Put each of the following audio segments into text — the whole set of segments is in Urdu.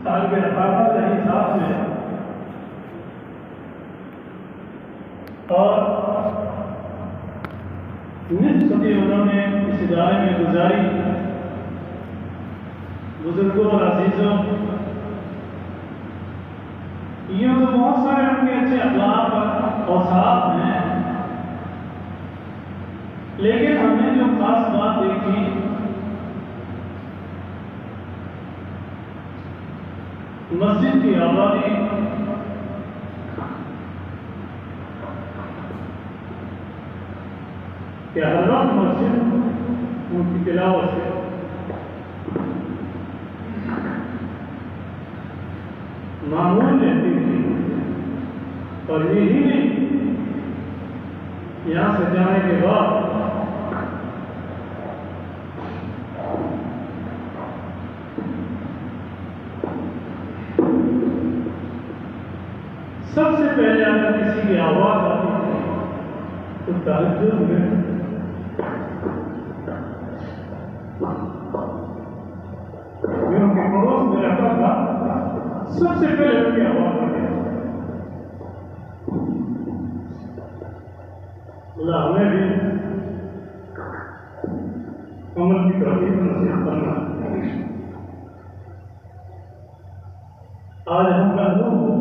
سال کے رفاقت کے حساب سے اور نصف صدی انہوں نے اس ادارے میں گزاری. بزرگوں اور عزیزوں، یہ تو بہت سارے ان کے اچھے اخلاق اور اوصاف ہیں، لیکن ہم نے جو خاص بات دیکھی مسجد کی آبادی، کہ ہر وقت مسجد ان کی تلاوت سے معمول رہتی تھی. اور یہی نہیں، یہاں سے جانے کے بعد سب سے پہلے اگر کسی کی آواز آتی تھی تو تہجد میں جو ان کے پڑوس میں رہتا تھا سب سے پہلے ان کی آواز آتی تھی. اللہ ہمیں بھی عمل کی توفیق نصیب کرنا. آج ہم محروم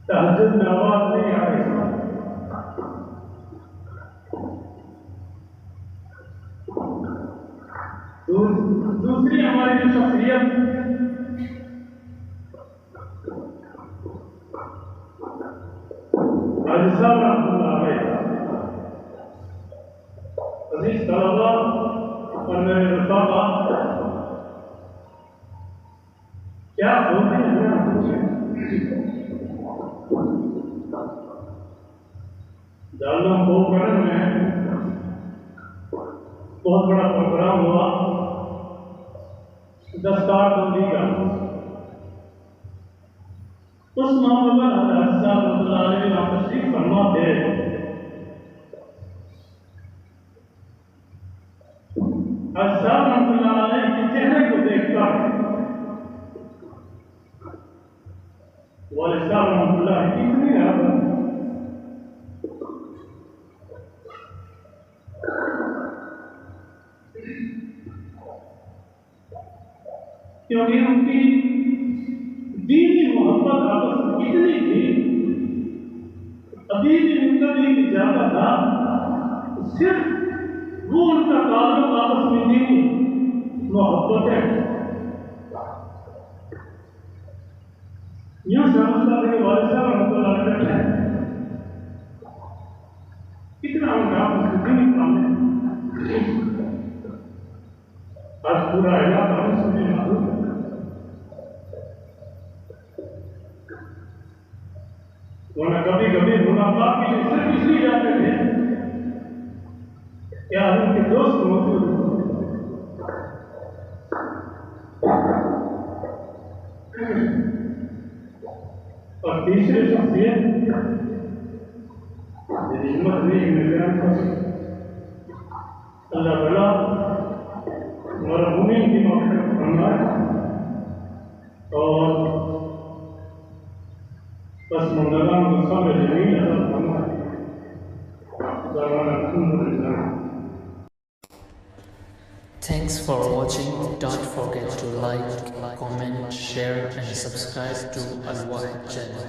تہجد میں آواز نہیں آ رہی. دوسری ہماری جو شخصیت حاجی صاحب رحمۃ اللہ علیہ، عزیز طلباء اور میرے رفاقا، کیا ہوتے ہیں دارالعلوم بوکرن میں بہت بڑا پروگرام ہوا دستار بندی کا. اس موقع پر حضرت صاحب رحمۃ اللہ علیہ وہاں تشریف فرما تھے. حضرت صاحب رحمۃ اللہ علیہ کے چہرے کو دیکھ کر والد صاحب رحمۃ اللہ کتنی رہا کیونکہ ان کی دینی محبت آپس میں کتنی تھی. ابھی بھی ان کا دین زیادہ تھا، صرف وہ ان کا تعلق آپس میں دینی محبت ہے. یوں سمجھتا تھا کہ والد صاحب رحمۃ اللہ علیہ ہے کتنا ان کا آپس میں دینی کام ہے. آج پورا علاقہ ہم سے معلوم ہے. ورنہ کبھی کبھی ملاقات کے لیے صرف اس لیے جاتے تھے کیا ان کے دوست موجود اور تیسری شخصیت میری ہمت نہیں میں بیان کر اللہ تعالیٰ مرحومین کی مغفرت فرمائے اور بس مندگان کو صبر جمیل عطا فرمائے. Thanks for watching. Don't forget to like, comment, share and subscribe to Al Wahid channel.